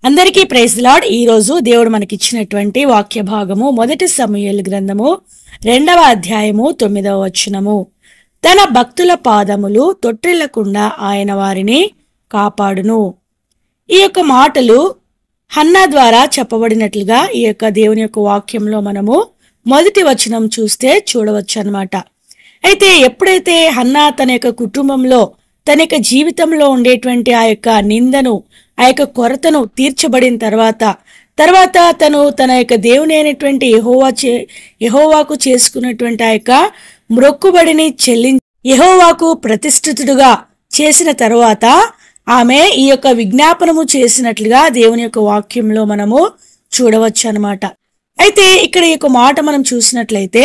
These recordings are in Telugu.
అందరికీ ప్రైజ్ లార్డ్. ఈ రోజు దేవుడు మనకిచ్చినటువంటి వాక్య భాగము మొదటి సమూయేలు గ్రంథము 2వ అధ్యాయము 9వ వచనము. తన భక్తుల పాదములు తొట్టిల్లకుండా ఆయన వారిని కాపాడును. ఈ యొక్క మాటలు హన్నా ద్వారా చెప్పబడినట్లుగా ఈ యొక్క దేవుని యొక్క వాక్యంలో మనము మొదటి వచనం చూస్తే చూడవచ్చు అన్నమాట. అయితే ఎప్పుడైతే హన్నా తన యొక్క కుటుంబంలో తన యొక్క జీవితంలో ఉండేటువంటి ఆ యొక్క నిందను, ఆ యొక్క కొరతను తీర్చబడిన తర్వాత తను తన యొక్క దేవుని అయినటువంటి యెహోవాకు చేసుకున్నటువంటి ఆ యొక్క మ్రొక్కుబడిని యెహోవాకు ప్రతిష్ఠితుడుగా చేసిన తర్వాత ఆమె ఈ యొక్క విజ్ఞాపనము చేసినట్లుగా దేవుని యొక్క వాక్యంలో మనము చూడవచ్చు అన్నమాట. అయితే ఇక్కడ ఈ యొక్క మాట మనం చూసినట్లయితే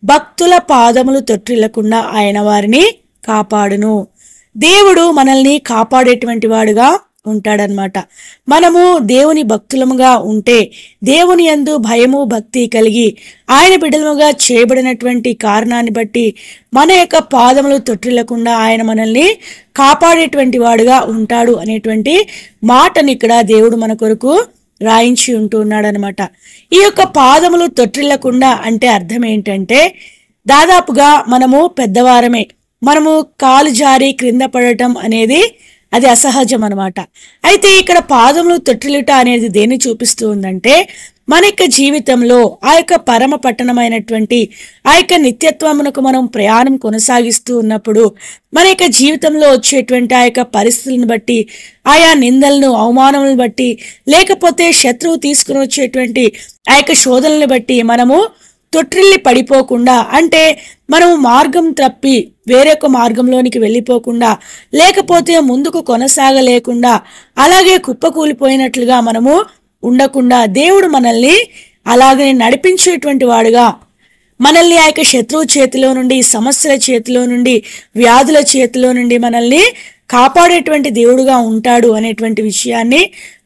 భక్తుల పాదములు తొట్టిల్లకుండా ఆయన వారిని కాపాడును. దేవుడు మనల్ని కాపాడేటువంటి వాడుగా ఉంటాడనమాట. మనము దేవుని భక్తులముగా ఉంటే, దేవుని యందు భయము భక్తి కలిగి ఆయన బిడ్డలముగా చేయబడినటువంటి కారణాన్ని బట్టి మన యొక్క పాదములు తొట్టిల్లకుండా ఆయన మనల్ని కాపాడేటువంటి వాడుగా ఉంటాడు అనేటువంటి మాటని ఇక్కడ దేవుడు మన కొరకు రాయించి ఉంటూ ఉన్నాడనమాట. ఈ యొక్క పాదములు తొట్టిల్లకుండా అంటే అర్థం ఏంటంటే, దాదాపుగా మనము పెద్దవారమే, మనము కాలు జారి క్రింద పడటం అనేది అది అసహజం అనమాట. అయితే ఇక్కడ పాదములు తొట్టిల్లుట అనేది దేన్ని చూపిస్తూ ఉందంటే, మన యొక్క జీవితంలో ఆ యొక్క పరమ పట్టణమైనటువంటి ఆ యొక్క నిత్యత్వమునకు మనం ప్రయాణం కొనసాగిస్తూ ఉన్నప్పుడు మన యొక్క జీవితంలో వచ్చేటువంటి ఆ యొక్క పరిస్థితులను బట్టి, ఆయా నిందలను అవమానములను బట్టి, లేకపోతే శత్రువు తీసుకుని వచ్చేటువంటి ఆ యొక్క శోధనలను బట్టి మనము తొట్టిల్లి పడిపోకుండా, అంటే మనము మార్గం తప్పి వేరొక మార్గంలోనికి వెళ్ళిపోకుండా, లేకపోతే ముందుకు కొనసాగలేకుండా అలాగే కుప్పకూలిపోయినట్లుగా మనము ఉండకుండా దేవుడు మనల్ని అలాగే నడిపించేటువంటి వాడుగా, మనల్ని ఆ యొక్క శత్రువు చేతిలో నుండి, సమస్యల చేతిలో నుండి, వ్యాధుల చేతిలో నుండి మనల్ని కాపాడేటువంటి దేవుడుగా ఉంటాడు అనేటువంటి విషయాన్ని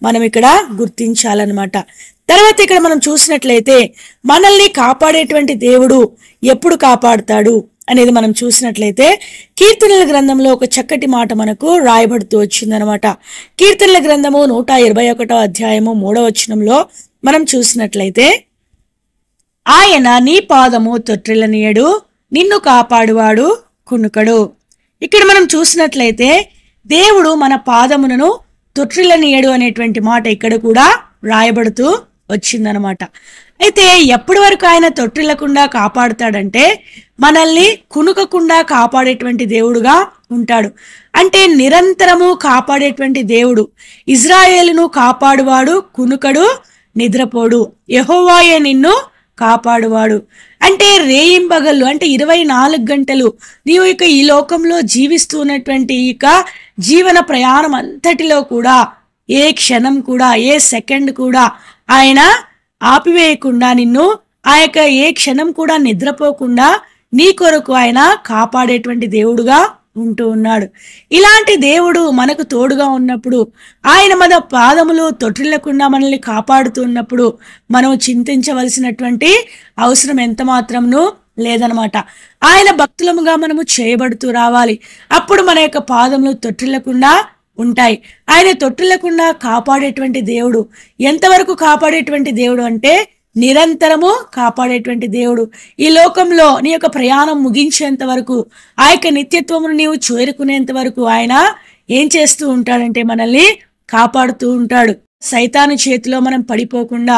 మనం ఇక్కడ గుర్తించాలన్నమాట. తర్వాత ఇక్కడ మనం చూసినట్లయితే మనల్ని కాపాడేటువంటి దేవుడు ఎప్పుడు కాపాడుతాడు అనేది మనం చూసినట్లయితే కీర్తనల గ్రంథంలో ఒక చక్కటి మాట మనకు రాయబడుతూ వచ్చిందనమాట. కీర్తనల గ్రంథము 121వ అధ్యాయము 3వ వచనంలో మనం చూసినట్లయితే, ఆయన నీ పాదము తొట్టిల్లనీయడు, నిన్ను కాపాడువాడు కునుకడు. ఇక్కడ మనం చూసినట్లయితే దేవుడు మన పాదములను తొట్టిల్లనీయడు అనేటువంటి మాట ఇక్కడ కూడా రాయబడుతూ వచ్చిందనమాట. అయితే ఎప్పటి వరకు ఆయన తొట్టిల్లకుండా కాపాడుతాడంటే, మనల్ని కునుకకుండా కాపాడేటువంటి దేవుడుగా ఉంటాడు. అంటే నిరంతరము కాపాడేటువంటి దేవుడు. ఇజ్రాయేలును కాపాడువాడు కునుకడు, నిద్రపోడు, యెహోవాయే నిన్ను కాపాడువాడు. అంటే రేయింబగళ్ళు, అంటే 24 గంటలు నీవు ఇక ఈ లోకంలో జీవిస్తూ ఉన్నటువంటి ఇక జీవన ప్రయాణం అంతటిలో కూడా ఏ క్షణం కూడా, ఏ సెకండ్ కూడా ఆయన ఆపివేయకుండా, నిన్ను ఆ యొక్క ఏ క్షణం కూడా నిద్రపోకుండా నీ కొరకు ఆయన కాపాడేటువంటి దేవుడుగా ఉంటూ ఉన్నాడు. ఇలాంటి దేవుడు మనకు తోడుగా ఉన్నప్పుడు, ఆయన మన పాదములు తొట్టిల్లకుండా మనల్ని కాపాడుతున్నప్పుడు మనం చింతించవలసినటువంటి అవసరం ఎంత మాత్రమును లేదనమాట. ఆయన భక్తులముగా మనము చేయబడుతూ రావాలి. అప్పుడు మన యొక్క పాదములు తొట్టిల్లకుండా ఉంటాయి. ఆయన తొట్టిల్లకుండా కాపాడేటువంటి దేవుడు. ఎంతవరకు కాపాడేటువంటి దేవుడు అంటే, నిరంతరము కాపాడేటువంటి దేవుడు. ఈ లోకంలో నీ యొక్క ప్రయాణం ముగించేంత వరకు, ఆ యొక్క నిత్యత్వమును నీవు చేరుకునేంత వరకు ఆయన ఏం చేస్తూ ఉంటాడంటే మనల్ని కాపాడుతూ ఉంటాడు. సైతాను చేతిలో మనం పడిపోకుండా,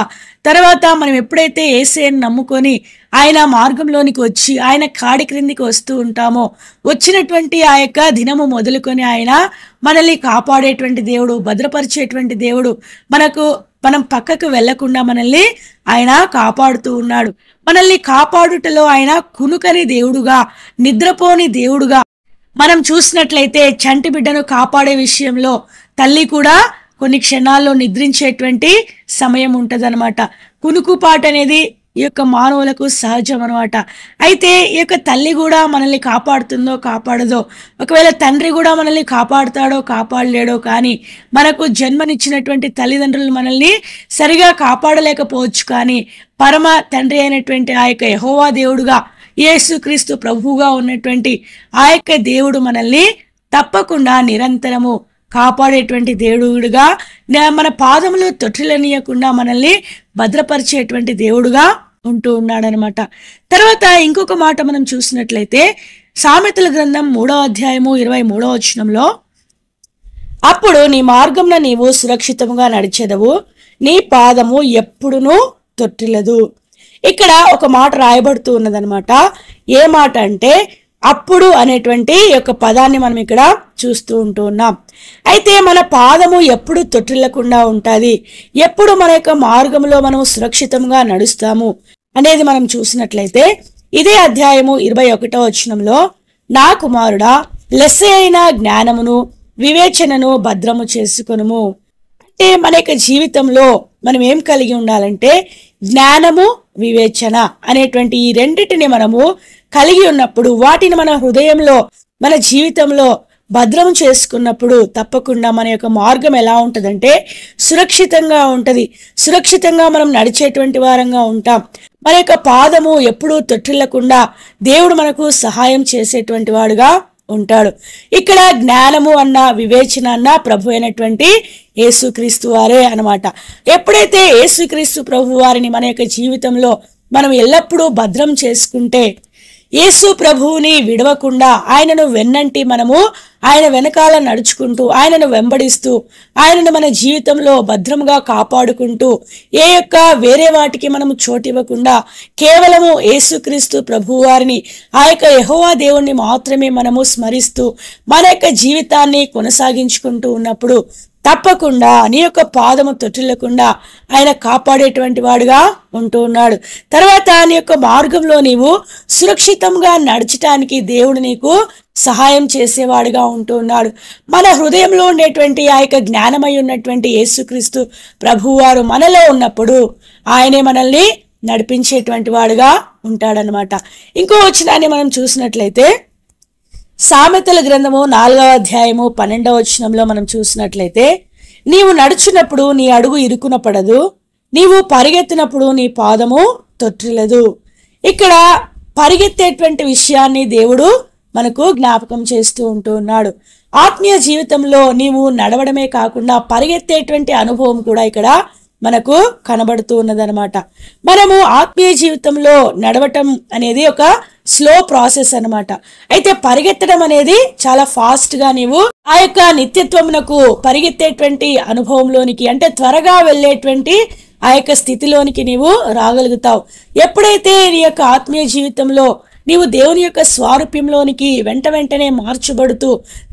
తర్వాత మనం ఎప్పుడైతే యేసయ్యను నమ్ముకొని ఆయన మార్గంలోనికి వచ్చి ఆయన కాడి క్రిందికి వస్తూ ఉంటామో, వచ్చినటువంటి ఆ యొక్క దినము మొదలుకొని ఆయన మనల్ని కాపాడేటువంటి దేవుడు, భద్రపరిచేటువంటి దేవుడు. మనం పక్కకు వెళ్లకుండా మనల్ని ఆయన కాపాడుతూ ఉన్నాడు. మనల్ని కాపాడుటలో ఆయన కునుకని దేవుడుగా, నిద్రపోని దేవుడుగా. మనం చూసినట్లయితే చంటి బిడ్డను కాపాడే విషయంలో తల్లి కూడా కొన్ని క్షణాల్లో నిద్రించేటువంటి సమయం ఉంటదన్నమాట. కునుకుపాటు అనేది ఈ యొక్క మానవులకు సహజం అనమాట. అయితే ఈ యొక్క తల్లి కూడా మనల్ని కాపాడుతుందో కాపాడదో, ఒకవేళ తండ్రి కూడా మనల్ని కాపాడుతాడో కాపాడలేడో, కానీ మనకు జన్మనిచ్చినటువంటి తల్లిదండ్రులు మనల్ని సరిగా కాపాడలేకపోవచ్చు. కానీ పరమ తండ్రి అయినటువంటి ఆ యొక్క యెహోవా దేవుడుగా, యేసుక్రీస్తు ప్రభువుగా ఉన్నటువంటి ఆ యొక్క దేవుడు మనల్ని తప్పకుండా నిరంతరము కాపాడేటువంటి దేవుడుగా, మన పాదములు తొట్టిల్లనీయకుండా మనల్ని భద్రపరిచేటువంటి దేవుడుగా ఉంటూ ఉన్నాడనమాట. తర్వాత ఇంకొక మాట మనం చూసినట్లయితే సామెతల గ్రంథం 3వ అధ్యాయము 23వ వచనంలో, అప్పుడు నీ మార్గంన నీవు సురక్షితంగా నడిచెదవు, నీ పాదము ఎప్పుడునూ తొట్టిల్లదు. ఇక్కడ ఒక మాట రాయబడుతూ ఉన్నదనమాట. ఏ మాట అంటే అప్పుడు అనేటువంటి యొక్క పదాన్ని మనం ఇక్కడ చూస్తూ ఉంటూ ఉన్నాం. అయితే మన పాదము ఎప్పుడు తొట్టిల్లకుండా ఉంటుంది, ఎప్పుడు మన యొక్క మార్గంలో మనం సురక్షితంగా నడుస్తాము అనేది మనం చూసినట్లయితే ఇదే అధ్యాయము 21వ వచనంలో, నా కుమారుడా లెస్స అయిన జ్ఞానమును వివేచనను భద్రము చేసుకొనుము. అంటే మన యొక్క జీవితంలో మనం ఏం కలిగి ఉండాలంటే జ్ఞానము, వివేచన అనేటువంటి ఈ రెండిటిని మనము కలిగి ఉన్నప్పుడు, వాటిని మన హృదయంలో, మన జీవితంలో భద్రం చేసుకున్నప్పుడు తప్పకుండా మన యొక్క మార్గం ఎలా ఉంటుందంటే సురక్షితంగా ఉంటుంది. సురక్షితంగా మనం నడిచేటువంటి వారంగా ఉంటాం. మన యొక్క పాదము ఎప్పుడూ తొట్టిల్లకుండా దేవుడు మనకు సహాయం చేసేటువంటి వాడుగా ఉంటాడు. ఇక్కడ జ్ఞానము అన్న, వివేచన అన్న ప్రభు అయినటువంటి యేసుక్రీస్తు వారే అన్నమాట. ఎప్పుడైతే యేసుక్రీస్తు ప్రభు వారిని మన యొక్క జీవితంలో మనం ఎల్లప్పుడూ భద్రం చేసుకుంటే, యేసు ప్రభువుని విడవకుండా ఆయనను వెన్నంటి మనము ఆయన వెనకాల నడుచుకుంటూ, ఆయనను వెంబడిస్తూ, ఆయనను మన జీవితంలో భద్రంగా కాపాడుకుంటూ, ఏ యొక్క వేరే వాటికి మనము చోటివ్వకుండా కేవలము యేసుక్రీస్తు ప్రభు వారిని, ఆ యొక్క యెహోవా దేవుణ్ణి మాత్రమే మనము స్మరిస్తూ మన యొక్క జీవితాన్ని కొనసాగించుకుంటూ ఉన్నప్పుడు తప్పకుండా నీ యొక్క పాదము తొట్టిల్లకుండా ఆయన కాపాడేటువంటి వాడుగా ఉంటూ ఉన్నాడు. తర్వాత నీ యొక్క మార్గంలో నీవు సురక్షితంగా నడచటానికి దేవుడు నీకు సహాయం చేసేవాడుగా ఉంటూ ఉన్నాడు. మన హృదయంలో ఉండేటువంటి ఆ యొక్క జ్ఞానమై ఉన్నటువంటి యేసుక్రీస్తు ప్రభువారు మనలో ఉన్నప్పుడు ఆయనే మనల్ని నడిపించేటువంటి వాడుగా ఉంటాడనమాట. ఇంకో వచనాన్ని మనం చూసినట్లయితే సామెతల గ్రంథము 4వ అధ్యాయము 12వ వచనంలో మనం చూసినట్లయితే, నీవు నడుచున్నప్పుడు నీ అడుగు ఇరుకున పడదు, నీవు పరిగెత్తినప్పుడు నీ పాదము తొట్టిల్లదు. ఇక్కడ పరిగెత్తేటువంటి విషయాన్ని దేవుడు మనకు జ్ఞాపకం చేస్తూ ఉంటూ ఉన్నాడు. ఆత్మీయ జీవితంలో నీవు నడవడమే కాకుండా పరిగెత్తేటువంటి అనుభవం కూడా ఇక్కడ మనకు కనబడుతూ ఉన్నదనమాట. మనము ఆత్మీయ జీవితంలో నడవటం అనేది ఒక స్లో ప్రాసెస్ అన్నమాట. అయితే పరిగెత్తడం అనేది చాలా ఫాస్ట్ గా నీవు ఆ యొక్క నిత్యత్వమునకు పరిగెత్తేటువంటి అనుభవంలోనికి, అంటే త్వరగా వెళ్ళేటువంటి ఆ యొక్క స్థితిలోనికి నీవు రాగలుగుతావు. ఎప్పుడైతే నీ యొక్క ఆత్మీయ జీవితంలో నీవు దేవుని యొక్క స్వారూప్యంలోనికి వెంటనే మార్చబడుతూ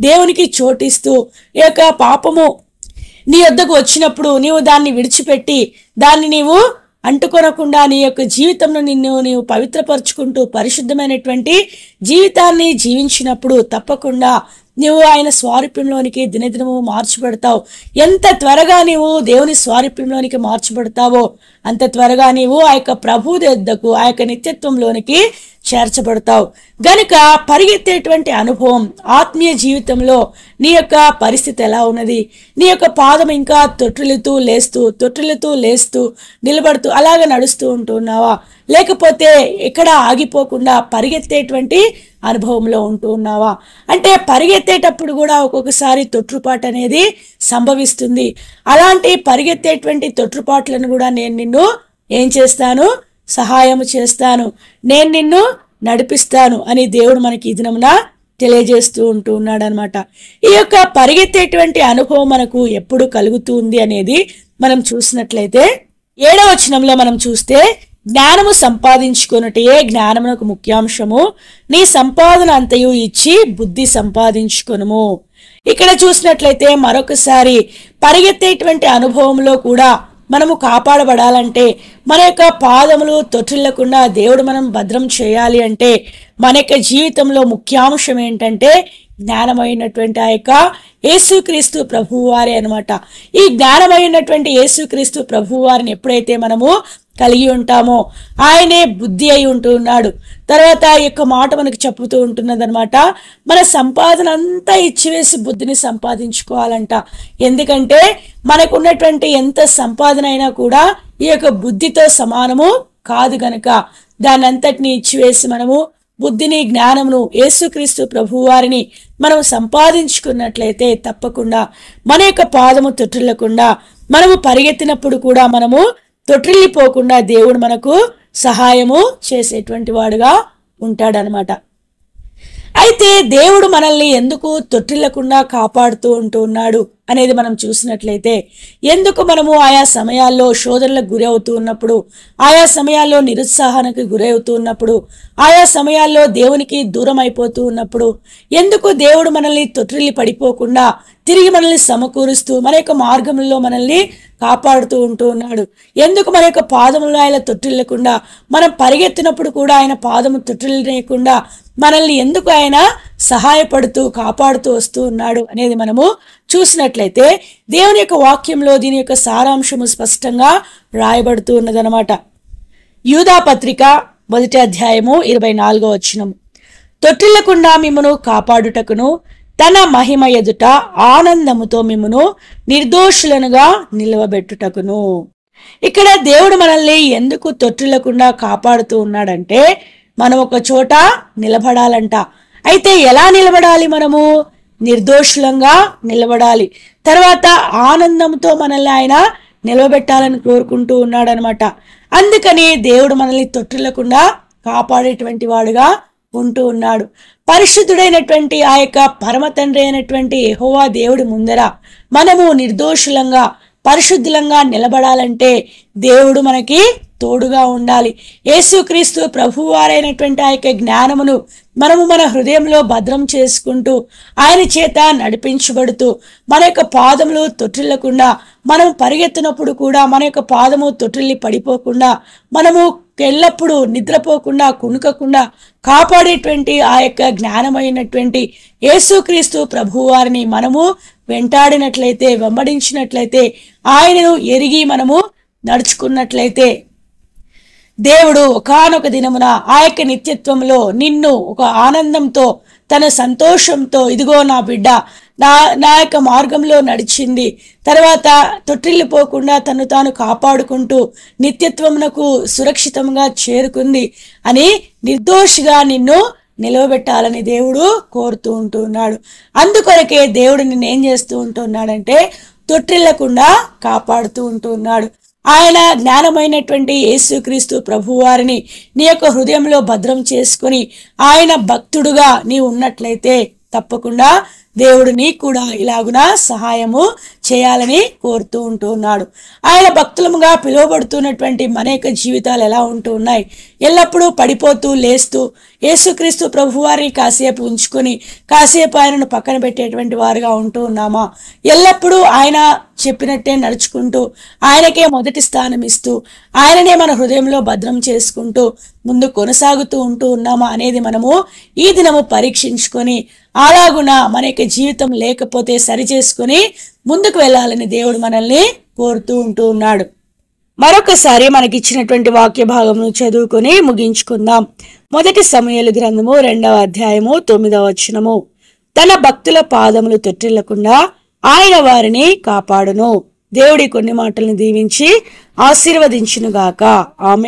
దేవునికి చోటిస్తూ, ఈ యొక్క పాపము నీ వద్దకు వచ్చినప్పుడు నీవు దాన్ని విడిచిపెట్టి దాన్ని నీవు అంటుకొనకుండా నీ యొక్క జీవితంలో నీవు పవిత్రపరుచుకుంటూ పరిశుద్ధమైనటువంటి జీవితాన్ని జీవించినప్పుడు తప్పకుండా నీవు ఆయన స్వారూప్యంలోనికి దినదినము మార్చబడతావు. ఎంత త్వరగా నీవు దేవుని స్వారూప్యంలోనికి మార్చబడతావో అంత త్వరగా నీవు ఆ యొక్క ప్రభు వద్దకు, ఆ యొక్క నిత్యత్వంలోనికి చేర్చబడతావు. గనుక పరిగెత్తేటువంటి అనుభవం ఆత్మీయ జీవితంలో నీ యొక్క పరిస్థితి ఎలా ఉన్నది? నీ యొక్క పాదం ఇంకా తొట్టిల్లుతూ లేస్తూ నిలబడుతూ అలాగ నడుస్తూ ఉంటున్నావా? లేకపోతే ఎక్కడ ఆగిపోకుండా పరిగెత్తేటువంటి అనుభవంలో ఉంటూ ఉన్నావా? అంటే పరిగెత్తేటప్పుడు కూడా ఒక్కొక్కసారి తొట్రుపాటు అనేది సంభవిస్తుంది. అలాంటి పరిగెత్తేటువంటి తొట్రుపాట్లను కూడా నేను నిన్ను ఏం చేస్తాను? సహాయం చేస్తాను, నేను నిన్ను నడిపిస్తాను అని దేవుడు మనకి ఈ దినమున తెలియజేస్తూ ఉంటూ ఉన్నాడు అనమాట. ఈ యొక్క పరిగెత్తేటువంటి అనుభవం మనకు ఎప్పుడు కలుగుతుంది అనేది మనం చూసినట్లయితే 7వ వచనంలో మనం చూస్తే, జ్ఞానము సంపాదించుకొనుటే జ్ఞానమునకు ముఖ్యాంశము, నీ సంపాదన అంతయు ఇచ్చి బుద్ధి సంపాదించుకొనుము. ఇక్కడ చూసినట్లయితే మరొకసారి పరిగెత్తేటువంటి అనుభవంలో కూడా మనము కాపాడబడాలంటే, మన యొక్క పాదములు తొట్టిల్లకుండా దేవుడు మనం భద్రం చేయాలి అంటే మన యొక్క జీవితంలో ముఖ్యాంశం ఏంటంటే జ్ఞానమైనటువంటి ఆ యొక్క యేసుక్రీస్తు ప్రభువారే అనమాట. ఈ జ్ఞానమైనటువంటి యేసుక్రీస్తు ప్రభువారిని ఎప్పుడైతే మనము కలిగి ఉంటామో ఆయనే బుద్ధి అయి ఉంటూ ఉన్నాడు. తర్వాత ఈ యొక్క మాట మనకు చెప్పుతూ ఉంటున్నదనమాట, మన సంపాదన అంతా ఇచ్చివేసి బుద్ధిని సంపాదించుకోవాలంట. ఎందుకంటే మనకు ఉన్నటువంటి ఎంత సంపాదన అయినా కూడా ఈ యొక్క బుద్ధితో సమానము కాదు. గనక దాన్ని అంతటిని ఇచ్చివేసి మనము బుద్ధిని జ్ఞానమును యేసుక్రీస్తు ప్రభువారిని మనం సంపాదించుకున్నట్లయితే తప్పకుండా మన యొక్క పాదము తొట్టిల్లకుండా మనము పరిగెత్తినప్పుడు కూడా మనము తొట్టిల్లిపోకుండా దేవుడు మనకు సహాయము చేసేటువంటి వాడుగా ఉంటాడనమాట. అయితే దేవుడు మనల్ని ఎందుకు తొట్టిల్లకుండా కాపాడుతూ ఉన్నాడు అనేది మనం చూసినట్లయితే, ఎందుకు మనము ఆయా సమయాల్లో శోధనలకు గురి అవుతూ ఉన్నప్పుడు, ఆయా సమయాల్లో నిరుత్సాహానికి గురి అవుతూ ఉన్నప్పుడు, ఆయా సమయాల్లో దేవునికి దూరం అయిపోతూ ఉన్నప్పుడు, ఎందుకు దేవుడు మనల్ని తొట్టిల్లి పడిపోకుండా తిరిగి మనల్ని సమకూరుస్తూ మన యొక్క మార్గంలో మనల్ని కాపాడుతూ ఉన్నాడు? ఎందుకు మన యొక్క పాదములు ఆయన తొట్టిల్లకుండా, మనం పరిగెత్తినప్పుడు కూడా ఆయన పాదము తొట్టిల్లకుండా మనల్ని ఎందుకు ఆయన సహాయపడుతూ కాపాడుతూ వస్తూ ఉన్నాడు అనేది మనము చూసినట్లయితే, దేవుని యొక్క వాక్యంలో దీని యొక్క సారాంశము స్పష్టంగా రాయబడుతూ ఉన్నదనమాట. యూదా పత్రిక 1వ అధ్యాయము 24వ వచనం, తొట్టిల్లకుండా మిమ్మును కాపాడుటకును తన మహిమ ఎదుట ఆనందముతో మిమ్మును నిర్దోషులనుగా నిలవబెట్టుటకును. ఇక్కడ దేవుడు మనల్ని ఎందుకు తొట్టిల్లకుండా కాపాడుతూ ఉన్నాడంటే, మనం ఒక చోట నిలబడాలంట. అయితే ఎలా నిలబడాలి? మనము నిర్దోషులంగా నిలబడాలి. తర్వాత ఆనందంతో మనల్ని ఆయన నిలబెట్టాలని కోరుకుంటూ ఉన్నాడనమాట. అందుకని దేవుడు మనల్ని తొట్టిల్లకుండా కాపాడేటువంటి వాడుగా ఉంటూ ఉన్నాడు. పరిశుద్ధుడైనటువంటి ఆ యొక్క పరమ తండ్రి అయినటువంటి యెహోవా దేవుడి ముందర మనము నిర్దోషులంగా పరిశుద్ధులంగా నిలబడాలంటే దేవుడు మనకి తోడుగా ఉండాలి. యేసుక్రీస్తు ప్రభువారైనటువంటి ఆ యొక్క జ్ఞానమును మనము మన హృదయంలో భద్రం చేసుకుంటూ ఆయన చేత నడిపించబడుతూ మన యొక్క పాదములు తొట్టిల్లకుండా, మనం పరిగెత్తినప్పుడు కూడా మన యొక్క పాదము తొట్టిల్లి పడిపోకుండా, మనము ఎల్లప్పుడూ నిద్రపోకుండా కునుకకుండా కాపాడేటువంటి ఆ యొక్క జ్ఞానమైనటువంటి యేసుక్రీస్తు ప్రభువారిని మనము వెంటాడినట్లయితే, వెంబడించినట్లయితే, ఆయనను ఎరిగి మనము నడుచుకున్నట్లయితే, దేవుడు ఒకానొక దినమున ఆ యొక్క నిత్యత్వంలో నిన్ను ఒక ఆనందంతో తన సంతోషంతో, ఇదిగో నా బిడ్డ నా యొక్క మార్గంలో నడిచింది, తర్వాత తొట్టిల్లిపోకుండా తను తాను కాపాడుకుంటూ నిత్యత్వమునకు సురక్షితంగా చేరుకుంది అని నిర్దోషిగా నిన్ను నిలవబెట్టాలని దేవుడు కోరుతూ ఉంటున్నాడు. అందుకొరకే దేవుడు నిన్ను ఏం చేస్తూ ఉంటున్నాడంటే తొట్టిల్లకుండా కాపాడుతూ ఉంటున్నాడు. ఆయన జ్ఞానమైనటువంటి యేసుక్రీస్తు ప్రభువారిని నీ యొక్క హృదయంలో భద్రం చేసుకుని ఆయన భక్తుడుగా నీ ఉన్నట్లయితే తప్పకుండా దేవుడు నీకు కూడా ఇలాగున సహాయము చేయాలని కోరుతూ ఉంటున్నాడు. ఆయన భక్తులముగా పిలువబడుతున్నటువంటి మన యొక్క జీవితాలు ఎలా ఉంటూ ఉన్నాయి? ఎల్లప్పుడూ పడిపోతూ లేస్తూ యేసుక్రీస్తు ప్రభువారిని కాసేపు ఉంచుకొని కాసేపు ఆయనను పక్కన పెట్టేటువంటి వారుగా ఉంటూ ఉన్నామా? ఎల్లప్పుడూ ఆయన చెప్పినట్టే నడుచుకుంటూ ఆయనకే మొదటి స్థానం ఇస్తూ ఆయననే మన హృదయంలో భద్రం చేసుకుంటూ ముందు కొనసాగుతూ ఉంటూ ఉన్నామా అనేది మనము ఈ దినము పరీక్షించుకొని అలాగున మన యొక్క జీవితం లేకపోతే సరి చేసుకుని ముందుకు వెళ్ళాలని దేవుడు మనల్ని కోరుతూ ఉంటూ ఉన్నాడు. మరొకసారి మనకిచ్చినటువంటి వాక్య భాగమును చదువుకొని ముగించుకుందాం. 1 సమూయేలు గ్రంథము 2వ అధ్యాయము 9వ వచనము, తన భక్తుల పాదములు తొట్టిల్లకుండా ఆయన వారిని కాపాడును. దేవుడి కొన్ని మాటలను దీవించి ఆశీర్వదించునుగాక. ఆమె.